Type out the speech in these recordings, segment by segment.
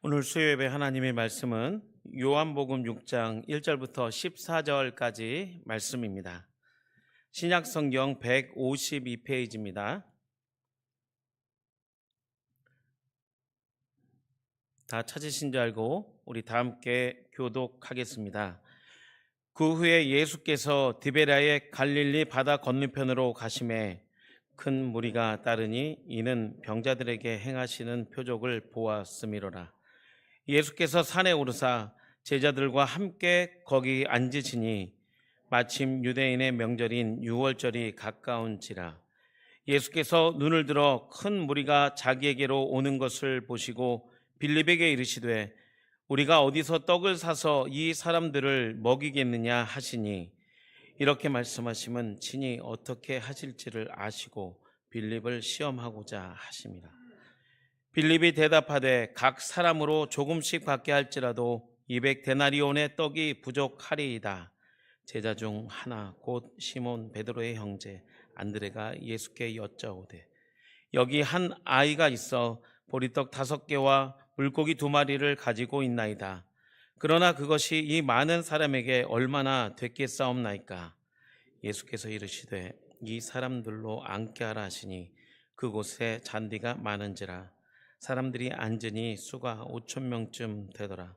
오늘 수요예배 하나님의 말씀은 요한복음 6장 1절부터 14절까지 말씀입니다. 신약성경 152페이지입니다. 다 찾으신 줄 알고 우리 다 함께 교독하겠습니다. 그 후에 예수께서 디베랴의 갈릴리 바다 건너편으로 가심에 큰 무리가 따르니 이는 병자들에게 행하시는 표적을 보았음이로라. 예수께서 산에 오르사 제자들과 함께 거기 앉으시니 마침 유대인의 명절인 유월절이 가까운지라. 예수께서 눈을 들어 큰 무리가 자기에게로 오는 것을 보시고 빌립에게 이르시되 우리가 어디서 떡을 사서 이 사람들을 먹이겠느냐 하시니, 이렇게 말씀하시면 친히 어떻게 하실지를 아시고 빌립을 시험하고자 하심이라. 빌립이 대답하되 각 사람으로 조금씩 받게 할지라도 200데나리온의 떡이 부족하리이다. 제자 중 하나 곧 시몬 베드로의 형제 안드레가 예수께 여짜오되 여기 한 아이가 있어 보리떡 5개와 물고기 2마리를 가지고 있나이다. 그러나 그것이 이 많은 사람에게 얼마나 됐겠사옵나이까. 예수께서 이르시되 이 사람들로 앉게 하라 하시니 그곳에 잔디가 많은지라. 사람들이 앉으니 수가 5,000명쯤 되더라.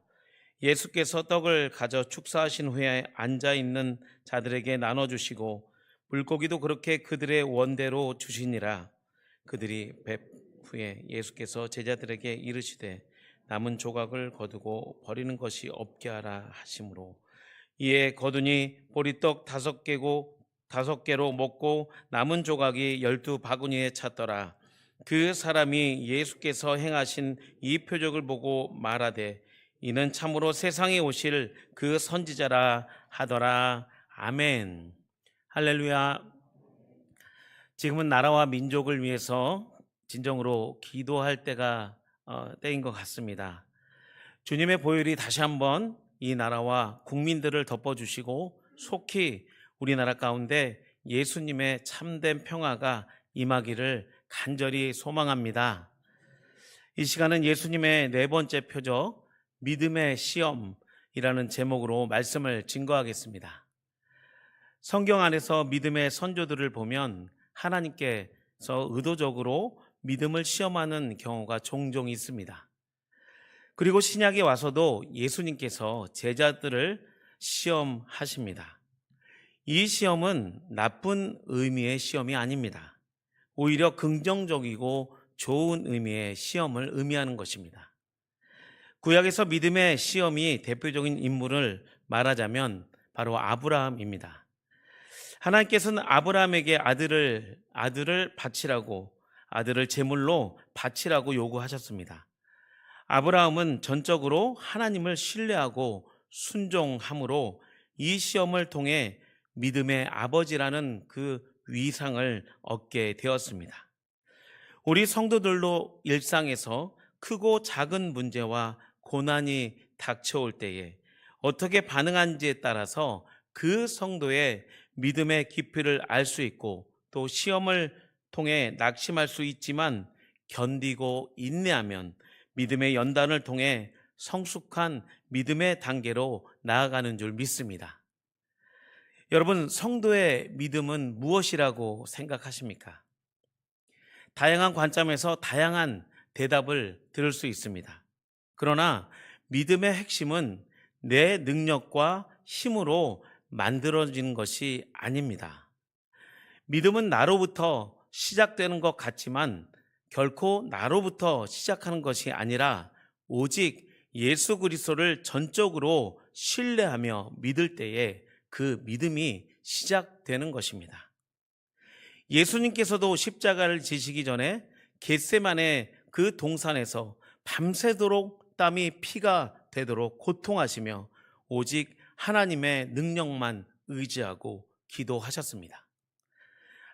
예수께서 떡을 가져 축사하신 후에 앉아있는 자들에게 나눠주시고 물고기도 그렇게 그들의 원대로 주시니라. 그들이 배 후에 예수께서 제자들에게 이르시되 남은 조각을 거두고 버리는 것이 없게 하라 하시므로, 이에 거두니 보리떡 5개로 먹고 남은 조각이 12바구니에 찼더라. 그 사람이 예수께서 행하신 이 표적을 보고 말하되 이는 참으로 세상에 오실 그 선지자라 하더라. 아멘. 할렐루야. 지금은 나라와 민족을 위해서 진정으로 기도할 때인 것 같습니다. 주님의 보혈이 다시 한번 이 나라와 국민들을 덮어주시고 속히 우리나라 가운데 예수님의 참된 평화가 임하기를 간절히 소망합니다. 이 시간은 예수님의 4번째 표적, 믿음의 시험이라는 제목으로 말씀을 증거하겠습니다. 성경 안에서 믿음의 선조들을 보면 하나님께서 의도적으로 믿음을 시험하는 경우가 종종 있습니다. 그리고 신약에 와서도 예수님께서 제자들을 시험하십니다. 이 시험은 나쁜 의미의 시험이 아닙니다. 오히려 긍정적이고 좋은 의미의 시험을 의미하는 것입니다. 구약에서 믿음의 시험이 대표적인 인물을 말하자면 바로 아브라함입니다. 하나님께서는 아브라함에게 아들을 바치라고, 아들을 제물로 바치라고 요구하셨습니다. 아브라함은 전적으로 하나님을 신뢰하고 순종함으로 이 시험을 통해 믿음의 아버지라는 그 위상을 얻게 되었습니다. 우리 성도들도 일상에서 크고 작은 문제와 고난이 닥쳐올 때에 어떻게 반응하는지에 따라서 그 성도의 믿음의 깊이를 알 수 있고, 또 시험을 통해 낙심할 수 있지만 견디고 인내하면 믿음의 연단을 통해 성숙한 믿음의 단계로 나아가는 줄 믿습니다. 여러분, 성도의 믿음은 무엇이라고 생각하십니까? 다양한 관점에서 다양한 대답을 들을 수 있습니다. 그러나 믿음의 핵심은 내 능력과 힘으로 만들어지는 것이 아닙니다. 믿음은 나로부터 시작되는 것 같지만 결코 나로부터 시작하는 것이 아니라 오직 예수 그리스도를 전적으로 신뢰하며 믿을 때에 그 믿음이 시작되는 것입니다. 예수님께서도 십자가를 지시기 전에 겟세마네 그 동산에서 밤새도록 땀이 피가 되도록 고통하시며 오직 하나님의 능력만 의지하고 기도하셨습니다.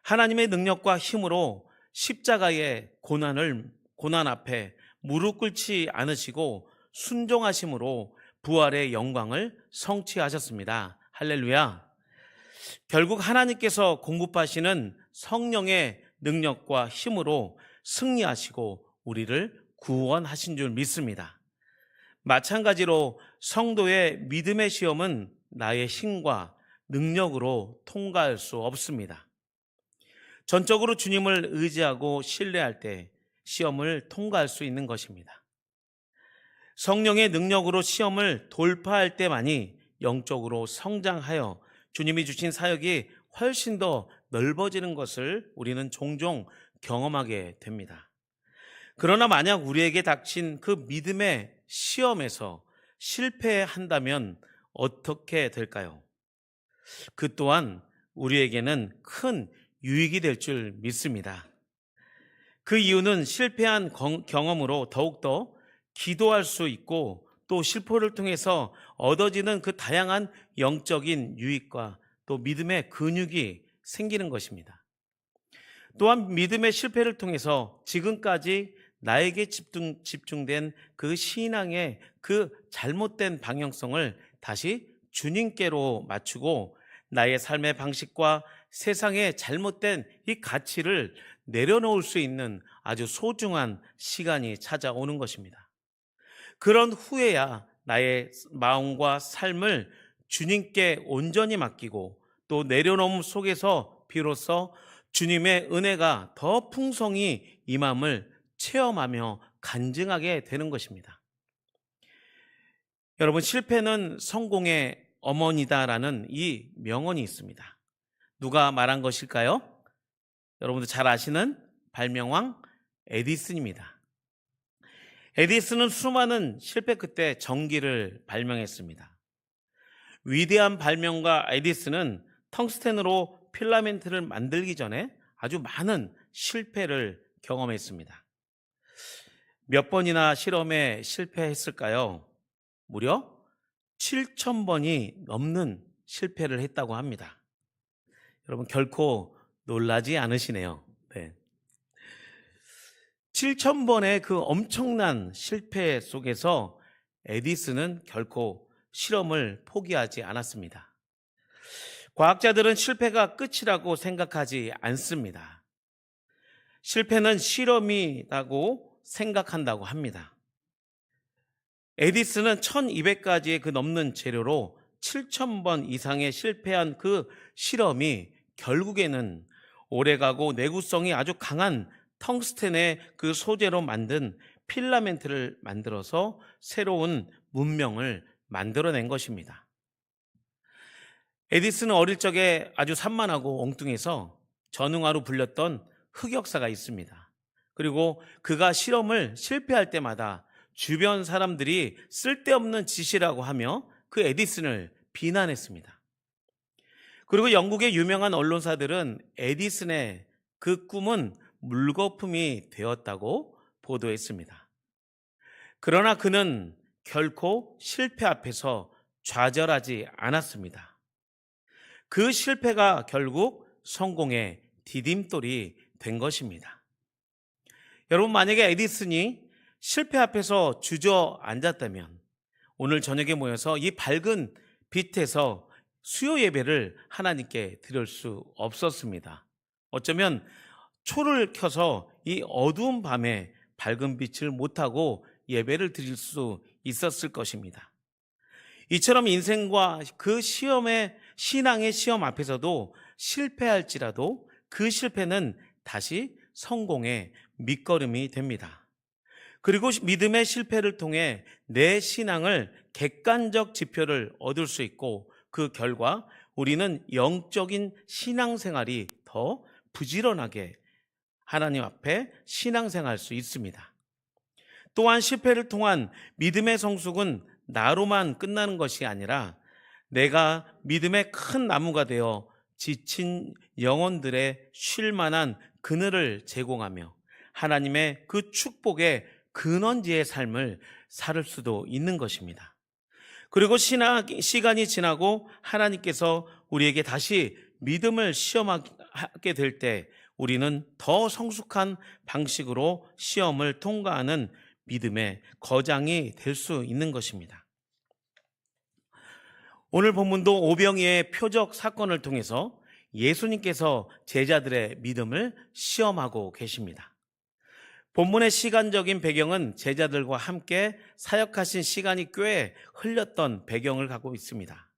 하나님의 능력과 힘으로 십자가의 고난 앞에 무릎 꿇지 않으시고 순종하심으로 부활의 영광을 성취하셨습니다. 할렐루야. 결국 하나님께서 공급하시는 성령의 능력과 힘으로 승리하시고 우리를 구원하신 줄 믿습니다. 마찬가지로 성도의 믿음의 시험은 나의 힘과 능력으로 통과할 수 없습니다. 전적으로 주님을 의지하고 신뢰할 때 시험을 통과할 수 있는 것입니다. 성령의 능력으로 시험을 돌파할 때만이 영적으로 성장하여 주님이 주신 사역이 훨씬 더 넓어지는 것을 우리는 종종 경험하게 됩니다. 그러나 만약 우리에게 닥친 그 믿음의 시험에서 실패한다면 어떻게 될까요? 그 또한 우리에게는 큰 유익이 될 줄 믿습니다. 그 이유는 실패한 경험으로 더욱더 기도할 수 있고 또 실패를 통해서 얻어지는 그 다양한 영적인 유익과 또 믿음의 근육이 생기는 것입니다. 또한 믿음의 실패를 통해서 지금까지 나에게 집중된 그 신앙의 그 잘못된 방향성을 다시 주님께로 맞추고 나의 삶의 방식과 세상의 잘못된 이 가치를 내려놓을 수 있는 아주 소중한 시간이 찾아오는 것입니다. 그런 후에야 나의 마음과 삶을 주님께 온전히 맡기고 또 내려놓음 속에서 비로소 주님의 은혜가 더 풍성히 임함을 체험하며 간증하게 되는 것입니다. 여러분, 실패는 성공의 어머니다라는 이 명언이 있습니다. 누가 말한 것일까요? 여러분도 잘 아시는 발명왕 에디슨입니다. 에디슨은 수많은 실패 끝에 전기를 발명했습니다. 위대한 발명가 에디슨은 텅스텐으로 필라멘트를 만들기 전에 아주 많은 실패를 경험했습니다. 몇 번이나 실험에 실패했을까요? 무려 7,000번이 넘는 실패를 했다고 합니다. 여러분, 결코 놀라지 않으시네요. 네. 7,000번의 그 엄청난 실패 속에서 에디슨은 결코 실험을 포기하지 않았습니다. 과학자들은 실패가 끝이라고 생각하지 않습니다. 실패는 실험이라고 생각한다고 합니다. 에디슨은 1200가지의 그 넘는 재료로 7,000번 이상의 실패한 그 실험이 결국에는 오래가고 내구성이 아주 강한 텅스텐의 그 소재로 만든 필라멘트를 만들어서 새로운 문명을 만들어낸 것입니다. 에디슨은 어릴 적에 아주 산만하고 엉뚱해서 전응아로 불렸던 흑역사가 있습니다. 그리고 그가 실험을 실패할 때마다 주변 사람들이 쓸데없는 짓이라고 하며 그 에디슨을 비난했습니다. 그리고 영국의 유명한 언론사들은 에디슨의 그 꿈은 물거품이 되었다고 보도했습니다. 그러나 그는 결코 실패 앞에서 좌절하지 않았습니다. 그 실패가 결국 성공의 디딤돌이 된 것입니다. 여러분, 만약에 에디슨이 실패 앞에서 주저앉았다면 오늘 저녁에 모여서 이 밝은 빛에서 수요 예배를 하나님께 드릴 수 없었습니다. 어쩌면 초를 켜서 이 어두운 밤에 밝은 빛을 못하고 예배를 드릴 수 있었을 것입니다. 이처럼 인생과 그 신앙의 시험 앞에서도 실패할지라도 그 실패는 다시 성공의 밑거름이 됩니다. 그리고 믿음의 실패를 통해 내 신앙을 객관적 지표를 얻을 수 있고 그 결과 우리는 영적인 신앙생활이 더 부지런하게 하나님 앞에 신앙생활할 수 있습니다. 또한 실패를 통한 믿음의 성숙은 나로만 끝나는 것이 아니라 내가 믿음의 큰 나무가 되어 지친 영혼들의 쉴 만한 그늘을 제공하며 하나님의 그 축복의 근원지의 삶을 살 수도 있는 것입니다. 그리고 시간이 지나고 하나님께서 우리에게 다시 믿음을 시험하게 될 때 우리는 더 성숙한 방식으로 시험을 통과하는 믿음의 거장이 될 수 있는 것입니다. 오늘 본문도 오병이의 표적 사건을 통해서 예수님께서 제자들의 믿음을 시험하고 계십니다. 본문의 시간적인 배경은 제자들과 함께 사역하신 시간이 꽤 흘렸던 배경을 갖고 있습니다.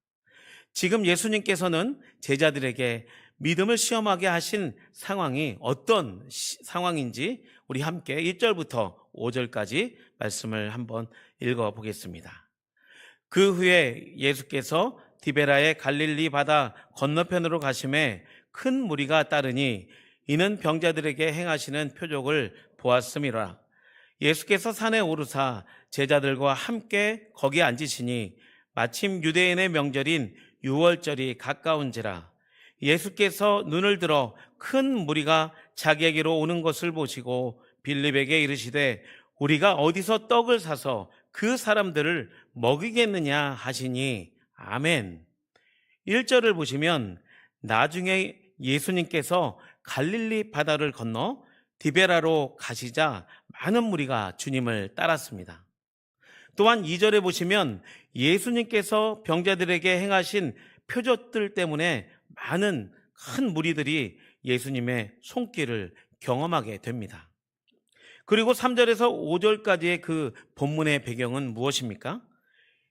지금 예수님께서는 제자들에게 믿음을 시험하게 하신 상황이 어떤 상황인지 우리 함께 1절부터 5절까지 말씀을 한번 읽어보겠습니다. 그 후에 예수께서 디베라의 갈릴리 바다 건너편으로 가심에 큰 무리가 따르니 이는 병자들에게 행하시는 표적을 보았음이라. 예수께서 산에 오르사 제자들과 함께 거기 앉으시니 마침 유대인의 명절인 유월절이 가까운지라. 예수께서 눈을 들어 큰 무리가 자기에게로 오는 것을 보시고 빌립에게 이르시되 우리가 어디서 떡을 사서 그 사람들을 먹이겠느냐 하시니 아멘. 1절을 보시면 나중에 예수님께서 갈릴리 바다를 건너 디베라로 가시자 많은 무리가 주님을 따랐습니다. 또한 2절에 보시면 예수님께서 병자들에게 행하신 표적들 때문에 많은 큰 무리들이 예수님의 손길을 경험하게 됩니다. 그리고 3절에서 5절까지의 그 본문의 배경은 무엇입니까?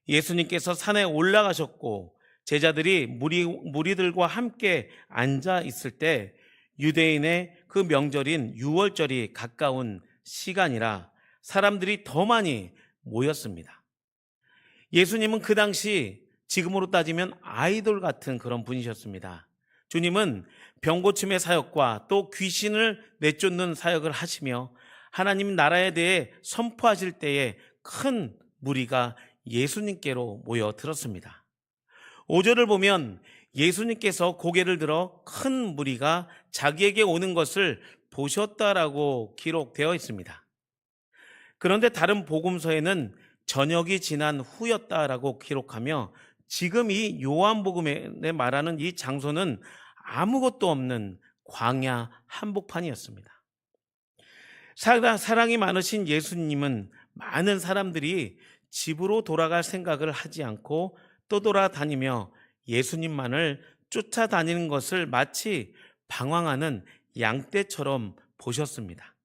예수님께서 산에 올라가셨고 제자들이 무리들과 함께 앉아 있을 때 유대인의 그 명절인 유월절이 가까운 시간이라 사람들이 더 많이 모였습니다. 예수님은 그 당시 지금으로 따지면 아이돌 같은 그런 분이셨습니다. 주님은 병고침의 사역과 또 귀신을 내쫓는 사역을 하시며 하나님 나라에 대해 선포하실 때에 큰 무리가 예수님께로 모여들었습니다. 5절을 보면 예수님께서 고개를 들어 큰 무리가 자기에게 오는 것을 보셨다라고 기록되어 있습니다. 그런데 다른 복음서에는 저녁이 지난 후였다라고 기록하며 지금 이 요한복음에 말하는 이 장소는 아무것도 없는 광야 한복판이었습니다. 사랑이 많으신 예수님은 많은 사람들이 집으로 돌아갈 생각을 하지 않고 떠돌아다니며 예수님만을 쫓아다니는 것을 마치 방황하는 양떼처럼 보셨습니다.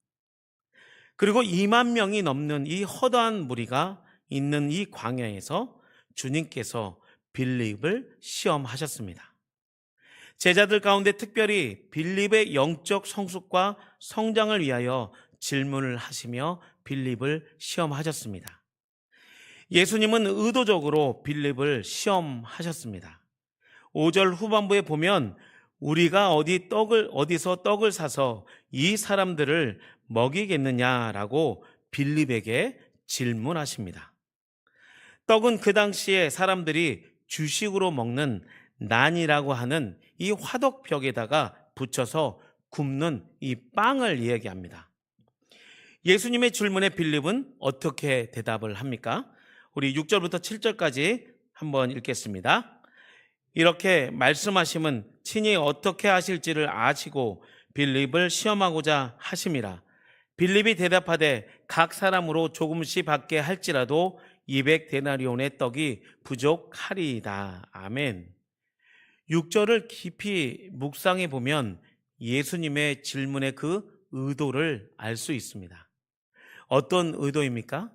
그리고 2만 명이 넘는 이 허다한 무리가 있는 이 광야에서 주님께서 빌립을 시험하셨습니다. 제자들 가운데 특별히 빌립의 영적 성숙과 성장을 위하여 질문을 하시며 빌립을 시험하셨습니다. 예수님은 의도적으로 빌립을 시험하셨습니다. 5절 후반부에 보면 우리가 어디서 떡을 사서 이 사람들을 먹이겠느냐라고 빌립에게 질문하십니다. 떡은 그 당시에 사람들이 주식으로 먹는 난이라고 하는 이 화덕벽에다가 붙여서 굽는 이 빵을 이야기합니다. 예수님의 질문에 빌립은 어떻게 대답을 합니까? 우리 6절부터 7절까지 한번 읽겠습니다. 이렇게 말씀하심은 친히 어떻게 하실지를 아시고 빌립을 시험하고자 하심이라. 빌립이 대답하되 각 사람으로 조금씩 받게 할지라도 200데나리온의 떡이 부족하리이다. 아멘. 6절을 깊이 묵상해 보면 예수님의 질문의 그 의도를 알 수 있습니다. 어떤 의도입니까?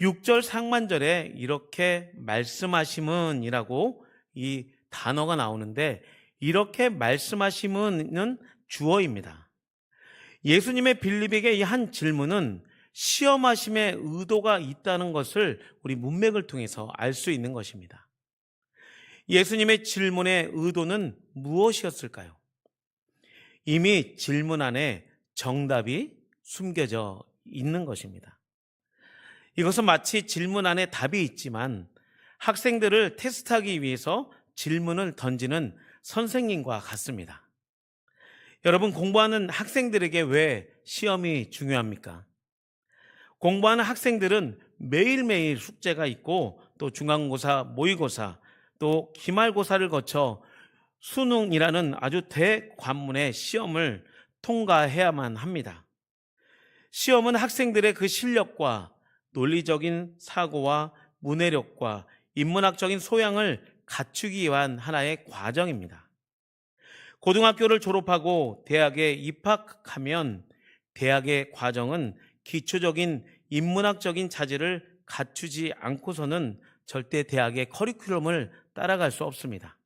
6절 상반절에 이렇게 말씀하심은 이라고 이 단어가 나오는데 이렇게 말씀하심은 주어입니다. 예수님의 빌립에게 이 한 질문은 시험하심의 의도가 있다는 것을 우리 문맥을 통해서 알 수 있는 것입니다. 예수님의 질문의 의도는 무엇이었을까요? 이미 질문 안에 정답이 숨겨져 있는 것입니다. 이것은 마치 질문 안에 답이 있지만 학생들을 테스트하기 위해서 질문을 던지는 선생님과 같습니다. 여러분, 공부하는 학생들에게 왜 시험이 중요합니까? 공부하는 학생들은 매일매일 숙제가 있고 또 중간고사, 모의고사, 또 기말고사를 거쳐 수능이라는 아주 대관문의 시험을 통과해야만 합니다. 시험은 학생들의 그 실력과 논리적인 사고와 문해력과 인문학적인 소양을 갖추기 위한 하나의 과정입니다. 고등학교를 졸업하고 대학에 입학하면 대학의 과정은 기초적인 인문학적인 자질을 갖추지 않고서는 절대 대학의 커리큘럼을 따라갈 수 없습니다.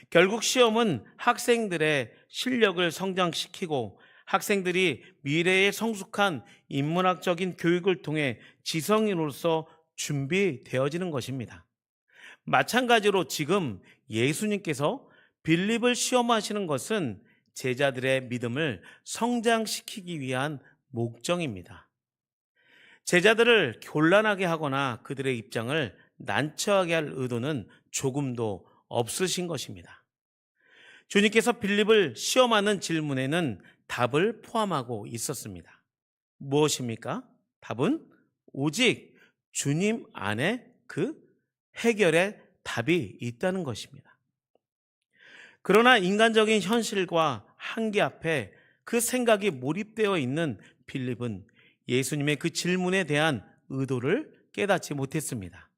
결국 시험은 학생들의 실력을 성장시키고 학생들이 미래의 성숙한 인문학적인 교육을 통해 지성인으로서 준비되어지는 것입니다. 마찬가지로 지금 예수님께서 빌립을 시험하시는 것은 제자들의 믿음을 성장시키기 위한 목적입니다. 제자들을 곤란하게 하거나 그들의 입장을 난처하게 할 의도는 조금도 없으신 것입니다. 주님께서 빌립을 시험하는 질문에는 답을 포함하고 있었습니다. 무엇입니까? 답은 오직 주님 안에 그 해결의 답이 있다는 것입니다. 그러나 인간적인 현실과 한계 앞에 그 생각이 몰입되어 있는 빌립은 예수님의 그 질문에 대한 의도를 깨닫지 못했습니다.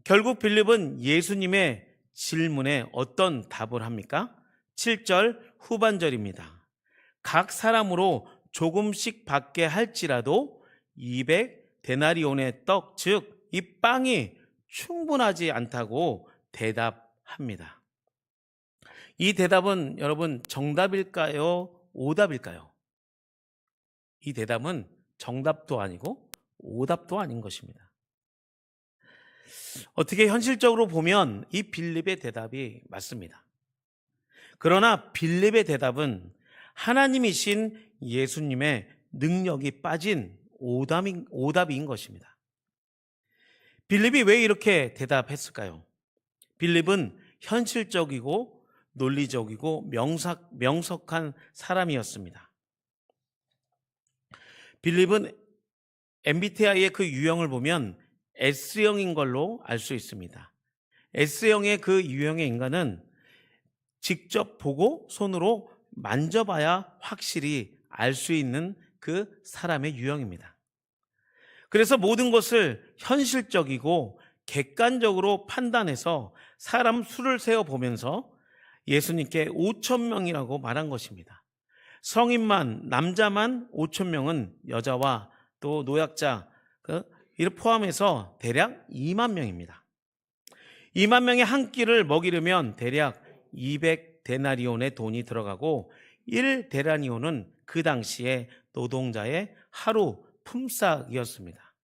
결국 빌립은 예수님의 질문에 어떤 답을 합니까? 7절 후반절입니다. 각 사람으로 조금씩 받게 할지라도 200데나리온의 떡, 즉 이 빵이 충분하지 않다고 대답합니다. 이 대답은 여러분 정답일까요? 오답일까요? 이 대답은 정답도 아니고 오답도 아닌 것입니다. 어떻게 현실적으로 보면 이 빌립의 대답이 맞습니다. 그러나 빌립의 대답은 하나님이신 예수님의 능력이 빠진 오답인 것입니다. 빌립이 왜 이렇게 대답했을까요? 빌립은 현실적이고 논리적이고 명석한 사람이었습니다. 빌립은 MBTI의 그 유형을 보면 S형인 걸로 알 수 있습니다. S형의 그 유형의 인간은 직접 보고 손으로 만져봐야 확실히 알 수 있는 그 사람의 유형입니다. 그래서 모든 것을 현실적이고 객관적으로 판단해서 사람 수를 세어보면서 예수님께 5,000명이라고 말한 것입니다. 성인만, 남자만 5,000명은 여자와 또 노약자 이를 포함해서 대략 2만 명입니다. 2만 명의 한 끼를 먹이려면 대략 200데나리온의 돈이 들어가고 1데나리온은 그 당시에 노동자의 하루 품삯이었습니다.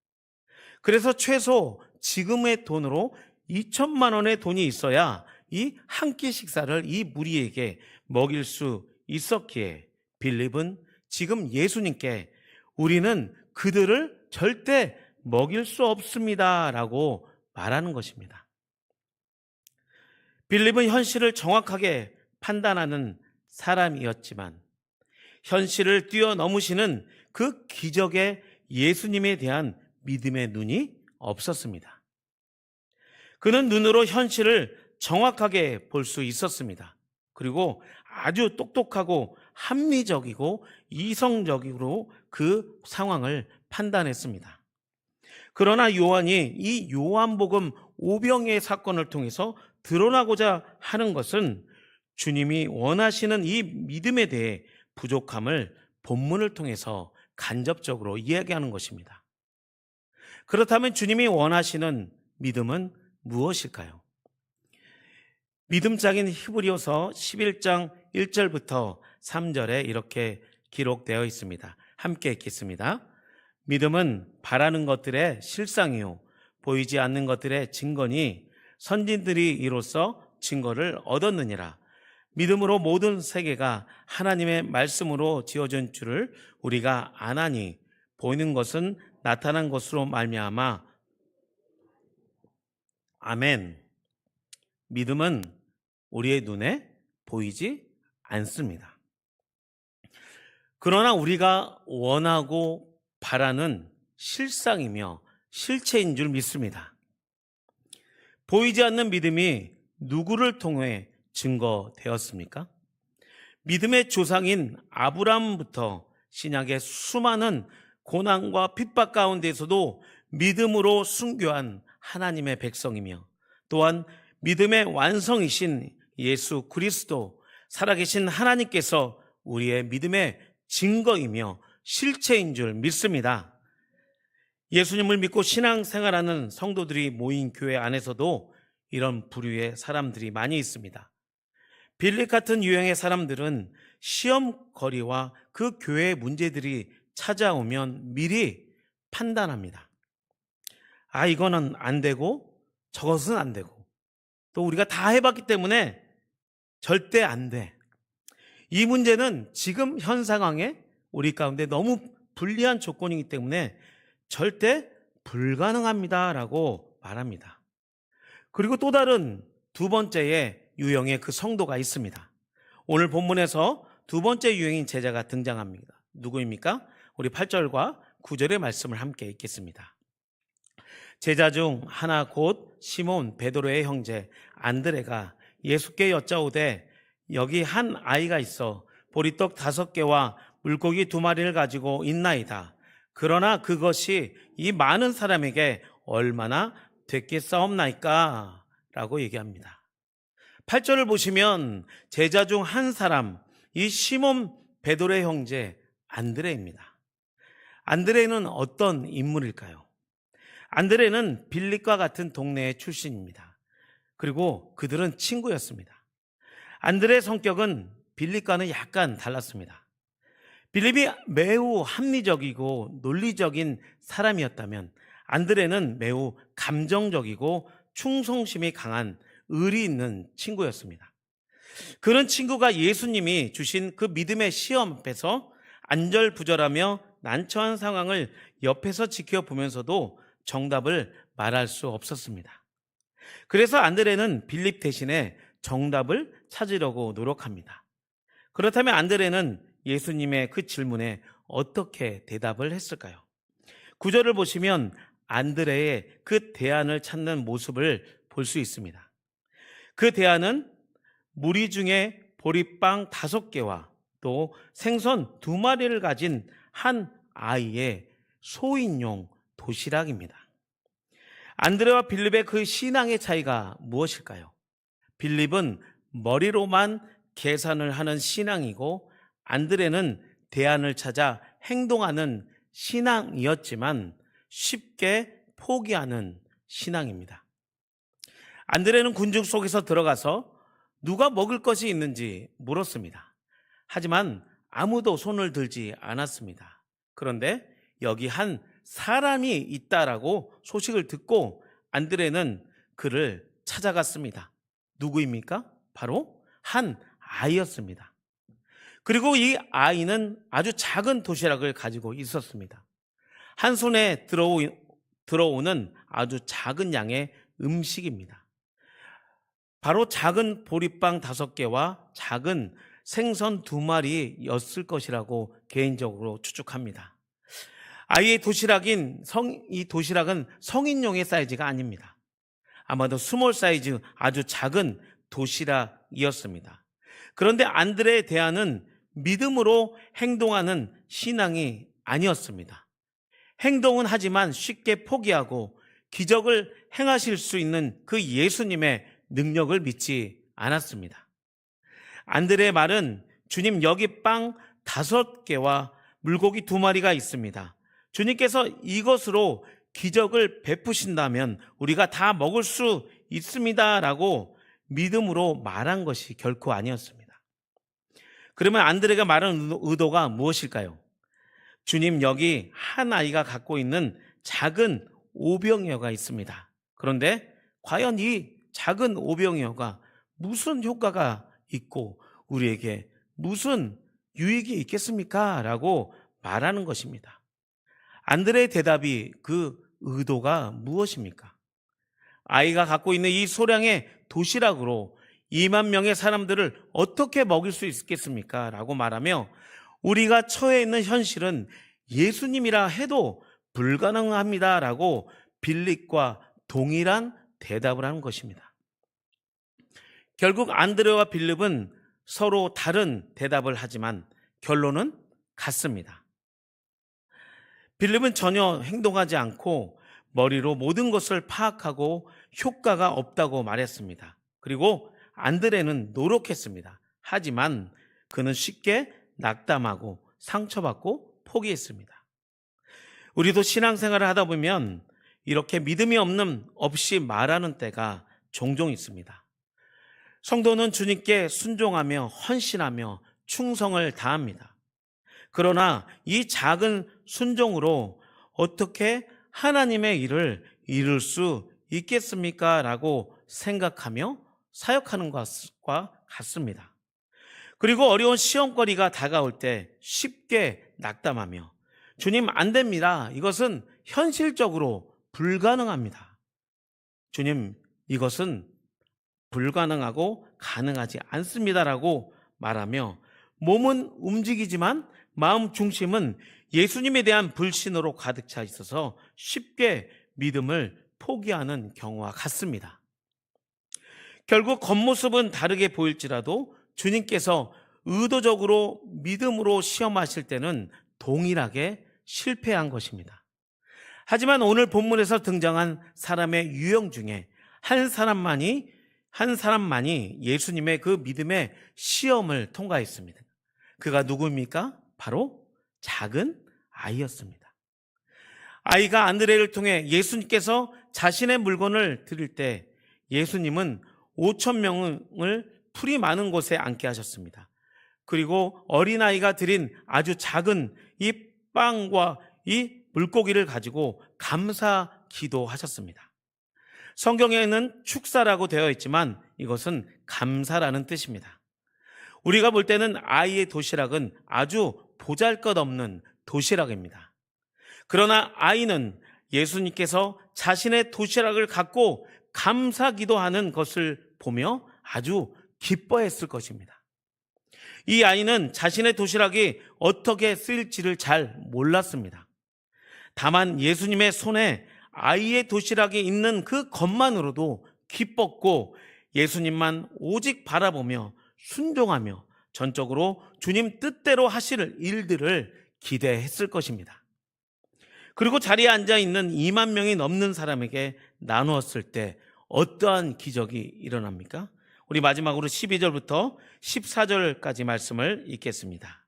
그래서 최소 지금의 돈으로 2천만 원의 돈이 있어야 이 한 끼 식사를 이 무리에게 먹일 수 있었기에 빌립은 지금 예수님께 우리는 그들을 절대 먹일 수 없습니다 라고 말하는 것입니다. 빌립은 현실을 정확하게 판단하는 사람이었지만 현실을 뛰어넘으시는 그 기적의 예수님에 대한 믿음의 눈이 없었습니다. 그는 눈으로 현실을 정확하게 볼 수 있었습니다. 그리고 아주 똑똑하고 합리적이고 이성적으로 그 상황을 판단했습니다. 그러나 요한이 이 요한복음 오병이의 사건을 통해서 드러나고자 하는 것은 주님이 원하시는 이 믿음에 대해 부족함을 본문을 통해서 간접적으로 이야기하는 것입니다. 그렇다면 주님이 원하시는 믿음은 무엇일까요? 믿음장인 히브리서 11장 1절부터 3절에 이렇게 기록되어 있습니다. 함께 읽겠습니다. 믿음은 바라는 것들의 실상이요 보이지 않는 것들의 증거니 선진들이 이로써 증거를 얻었느니라. 믿음으로 모든 세계가 하나님의 말씀으로 지어진 줄을 우리가 아나니 보이는 것은 나타난 것으로 말미암아 아멘. 믿음은 우리의 눈에 보이지 않습니다. 그러나 우리가 원하고 바라는 실상이며 실체인 줄 믿습니다. 보이지 않는 믿음이 누구를 통해 증거되었습니까? 믿음의 조상인 아브라함부터 신약의 수많은 고난과 핍박 가운데서도 믿음으로 순교한 하나님의 백성이며 또한 믿음의 완성이신 예수 그리스도 살아계신 하나님께서 우리의 믿음의 증거이며 실체인 줄 믿습니다. 예수님을 믿고 신앙생활하는 성도들이 모인 교회 안에서도 이런 부류의 사람들이 많이 있습니다. 빌립 같은 유형의 사람들은 시험거리와 그 교회의 문제들이 찾아오면 미리 판단합니다. 이거는 안 되고 저것은 안 되고 또 우리가 다 해봤기 때문에 절대 안 돼. 이 문제는 지금 현 상황에 우리 가운데 너무 불리한 조건이기 때문에 절대 불가능합니다라고 말합니다. 그리고 또 다른 두 번째의 유형의 그 성도가 있습니다. 오늘 본문에서 두 번째 유형인 제자가 등장합니다. 누구입니까? 우리 8절과 9절의 말씀을 함께 읽겠습니다. 제자 중 하나 곧 시몬 베드로의 형제 안드레가 예수께 여짜오되 여기 한 아이가 있어 보리떡 5개와 물고기 2마리를 가지고 있나이다. 그러나 그것이 이 많은 사람에게 얼마나 됐겠사옵나이까? 라고 얘기합니다. 8절을 보시면 제자 중 한 사람, 이 시몬 베드로의 형제 안드레입니다. 안드레는 어떤 인물일까요? 안드레는 빌립과 같은 동네의 출신입니다. 그리고 그들은 친구였습니다. 안드레의 성격은 빌립과는 약간 달랐습니다. 빌립이 매우 합리적이고 논리적인 사람이었다면 안드레는 매우 감정적이고 충성심이 강한 의리 있는 친구였습니다. 그런 친구가 예수님이 주신 그 믿음의 시험 앞에서 안절부절하며 난처한 상황을 옆에서 지켜보면서도 정답을 말할 수 없었습니다. 그래서 안드레는 빌립 대신에 정답을 찾으려고 노력합니다. 그렇다면 안드레는 예수님의 그 질문에 어떻게 대답을 했을까요? 9절을 보시면 안드레의 그 대안을 찾는 모습을 볼 수 있습니다. 그 대안은 무리 중에 보리빵 5개와 또 생선 2마리를 가진 한 아이의 소인용 도시락입니다. 안드레와 빌립의 그 신앙의 차이가 무엇일까요? 빌립은 머리로만 계산을 하는 신앙이고 안드레는 대안을 찾아 행동하는 신앙이었지만 쉽게 포기하는 신앙입니다. 안드레는 군중 속에서 들어가서 누가 먹을 것이 있는지 물었습니다. 하지만 아무도 손을 들지 않았습니다. 그런데 여기 한 사람이 있다라고 소식을 듣고 안드레는 그를 찾아갔습니다. 누구입니까? 바로 한 아이였습니다. 그리고 이 아이는 아주 작은 도시락을 가지고 있었습니다. 한 손에 들어오는 아주 작은 양의 음식입니다. 바로 작은 보리빵 5개와 작은 생선 2마리였을 것이라고 개인적으로 추측합니다. 아이의 이 도시락은 성인용의 사이즈가 아닙니다. 아마도 스몰 사이즈 아주 작은 도시락이었습니다. 그런데 안드레의 대안은 믿음으로 행동하는 신앙이 아니었습니다. 행동은 하지만 쉽게 포기하고 기적을 행하실 수 있는 그 예수님의 능력을 믿지 않았습니다. 안드레의 말은 주님 여기 빵 5개와 물고기 2마리가 있습니다. 주님께서 이것으로 기적을 베푸신다면 우리가 다 먹을 수 있습니다 라고 믿음으로 말한 것이 결코 아니었습니다. 그러면 안드레가 말한 의도가 무엇일까요? 주님 여기 한 아이가 갖고 있는 작은 오병이어가 있습니다. 그런데 과연 이 작은 오병이어가 무슨 효과가 있고 우리에게 무슨 유익이 있겠습니까? 라고 말하는 것입니다. 안드레의 대답이 그 의도가 무엇입니까? 아이가 갖고 있는 이 소량의 도시락으로 2만 명의 사람들을 어떻게 먹일 수 있겠습니까? 라고 말하며 우리가 처해 있는 현실은 예수님이라 해도 불가능합니다. 라고 빌립과 동일한 대답을 하는 것입니다. 결국 안드레와 빌립은 서로 다른 대답을 하지만 결론은 같습니다. 빌립은 전혀 행동하지 않고 머리로 모든 것을 파악하고 효과가 없다고 말했습니다. 그리고 안드레는 노력했습니다. 하지만 그는 쉽게 낙담하고 상처받고 포기했습니다. 우리도 신앙생활을 하다 보면 이렇게 믿음이 없이 말하는 때가 종종 있습니다. 성도는 주님께 순종하며 헌신하며 충성을 다합니다. 그러나 이 작은 순종으로 어떻게 하나님의 일을 이룰 수 있겠습니까? 라고 생각하며 사역하는 것과 같습니다. 그리고 어려운 시험거리가 다가올 때 쉽게 낙담하며 주님 안 됩니다. 이것은 현실적으로 불가능합니다. 주님 이것은 불가능하고 가능하지 않습니다라고 말하며 몸은 움직이지만 마음 중심은 예수님에 대한 불신으로 가득 차 있어서 쉽게 믿음을 포기하는 경우와 같습니다. 결국 겉모습은 다르게 보일지라도 주님께서 의도적으로 믿음으로 시험하실 때는 동일하게 실패한 것입니다. 하지만 오늘 본문에서 등장한 사람의 유형 중에 한 사람만이 예수님의 그 믿음의 시험을 통과했습니다. 그가 누구입니까? 바로 작은 아이였습니다. 아이가 안드레를 통해 예수님께서 자신의 물건을 드릴 때 예수님은 5,000명을 풀이 많은 곳에 앉게 하셨습니다. 그리고 어린아이가 드린 아주 작은 이 빵과 이 물고기를 가지고 감사 기도하셨습니다. 성경에는 축사라고 되어 있지만 이것은 감사라는 뜻입니다. 우리가 볼 때는 아이의 도시락은 아주 보잘것없는 도시락입니다. 그러나 아이는 예수님께서 자신의 도시락을 갖고 감사 기도하는 것을 보며 아주 기뻐했을 것입니다. 이 아이는 자신의 도시락이 어떻게 쓰일지를 잘 몰랐습니다. 다만 예수님의 손에 아이의 도시락이 있는 그 것만으로도 기뻤고 예수님만 오직 바라보며 순종하며 전적으로 주님 뜻대로 하실 일들을 기대했을 것입니다. 그리고 자리에 앉아 있는 2만 명이 넘는 사람에게 나누었을 때 어떠한 기적이 일어납니까? 우리 마지막으로 12절부터 14절까지 말씀을 읽겠습니다.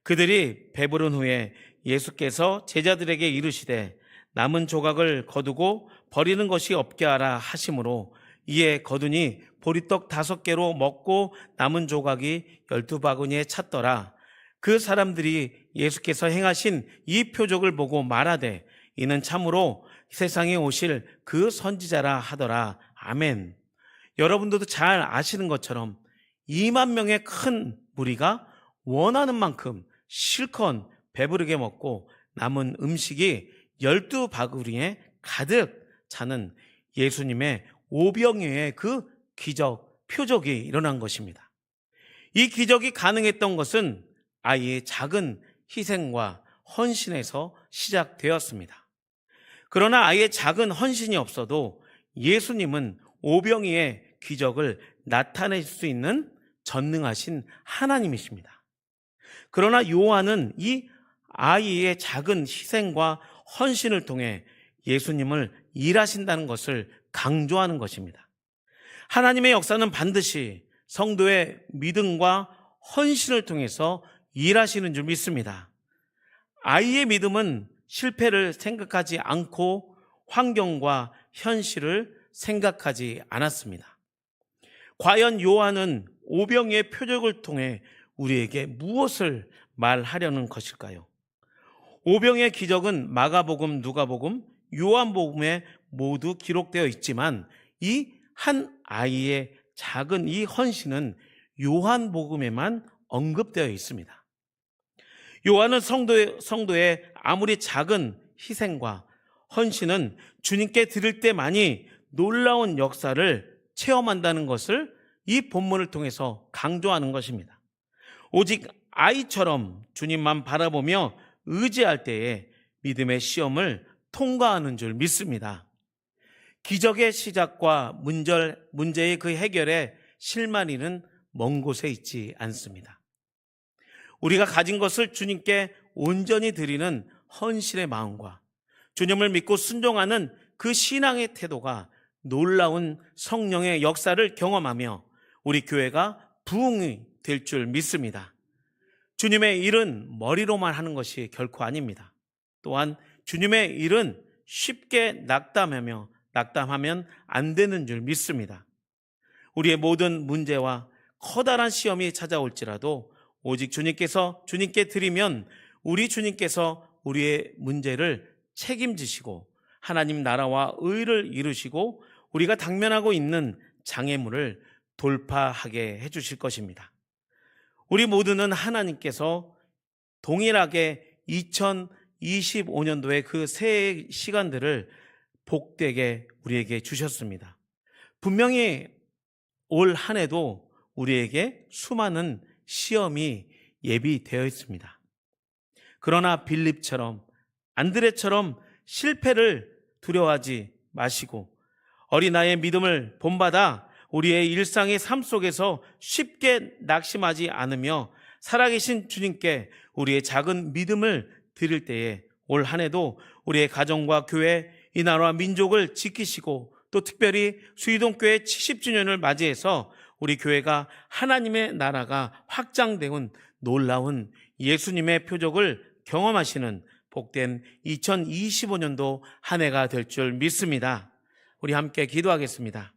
그들이 배부른 후에 예수께서 제자들에게 이르시되 남은 조각을 거두고 버리는 것이 없게 하라 하심으로 이에 거두니 보리떡 5개로 먹고 남은 조각이 12바구니에 찼더라. 그 사람들이 예수께서 행하신 이 표적을 보고 말하되 이는 참으로 세상에 오실 그 선지자라 하더라. 아멘. 여러분들도 잘 아시는 것처럼 2만 명의 큰 무리가 원하는 만큼 실컷 배부르게 먹고 남은 음식이 12바구니에 가득 차는 예수님의 오병이어의 그 기적, 표적이 일어난 것입니다. 이 기적이 가능했던 것은 아이의 작은 희생과 헌신에서 시작되었습니다. 그러나 아이의 작은 헌신이 없어도 예수님은 오병이의 기적을 나타낼 수 있는 전능하신 하나님이십니다. 그러나 요한은 이 아이의 작은 희생과 헌신을 통해 예수님을 일하신다는 것을 강조하는 것입니다. 하나님의 역사는 반드시 성도의 믿음과 헌신을 통해서 일하시는 줄 믿습니다. 아이의 믿음은 실패를 생각하지 않고 환경과 현실을 생각하지 않았습니다. 과연 요한은 오병이의 표적을 통해 우리에게 무엇을 말하려는 것일까요? 오병이의 기적은 마가복음, 누가복음, 요한복음에 모두 기록되어 있지만 이 한 아이의 작은 이 헌신은 요한복음에만 언급되어 있습니다. 요한은 성도의 아무리 작은 희생과 헌신은 주님께 드릴 때만이 놀라운 역사를 체험한다는 것을 이 본문을 통해서 강조하는 것입니다. 오직 아이처럼 주님만 바라보며 의지할 때에 믿음의 시험을 통과하는 줄 믿습니다. 기적의 시작과 문제의 그 해결에 실마리는 먼 곳에 있지 않습니다. 우리가 가진 것을 주님께 온전히 드리는 헌신의 마음과 주님을 믿고 순종하는 그 신앙의 태도가 놀라운 성령의 역사를 경험하며 우리 교회가 부흥이 될 줄 믿습니다. 주님의 일은 머리로만 하는 것이 결코 아닙니다. 또한 주님의 일은 쉽게 낙담하면 안 되는 줄 믿습니다. 우리의 모든 문제와 커다란 시험이 찾아올지라도 오직 주님께 드리면 우리 주님께서 우리의 문제를 책임지시고 하나님 나라와 의를 이루시고 우리가 당면하고 있는 장애물을 돌파하게 해주실 것입니다. 우리 모두는 하나님께서 동일하게 2025년도의 그 새해 시간들을 복되게 우리에게 주셨습니다. 분명히 올 한 해도 우리에게 수많은 시험이 예비되어 있습니다. 그러나 빌립처럼 안드레처럼 실패를 두려워하지 마시고 어린아이의 믿음을 본받아 우리의 일상의 삶 속에서 쉽게 낙심하지 않으며 살아계신 주님께 우리의 작은 믿음을 드릴 때에 올 한 해도 우리의 가정과 교회, 이 나라와 민족을 지키시고 또 특별히 수의동교회 70주년을 맞이해서 우리 교회가 하나님의 나라가 확장되는 놀라운 예수님의 표적을 경험하시는 복된 2025년도 한 해가 될 줄 믿습니다. 우리 함께 기도하겠습니다.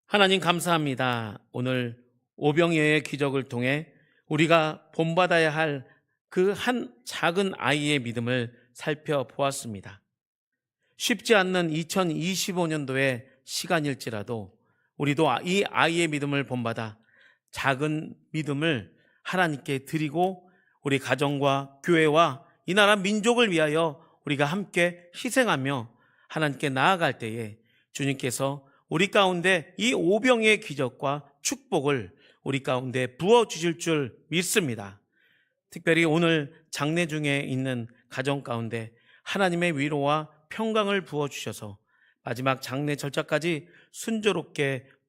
하나님 감사합니다. 오늘 오병이어의 기적을 통해 우리가 본받아야 할 그 한 작은 아이의 믿음을 살펴보았습니다. 쉽지 않는 2025년도의 시간일지라도 우리도 이 아이의 믿음을 본받아 작은 믿음을 하나님께 드리고 우리 가정과 교회와 이 나라 민족을 위하여 우리가 함께 희생하며 하나님께 나아갈 때에 주님께서 우리 가운데 이 오병이의 기적과 축복을 우리 가운데 부어주실 줄 믿습니다. 특별히 오늘 장례 중에 있는 가정 가운데 하나님의 위로와 평강을 부어주셔서 마지막 장례 절차까지 순조롭게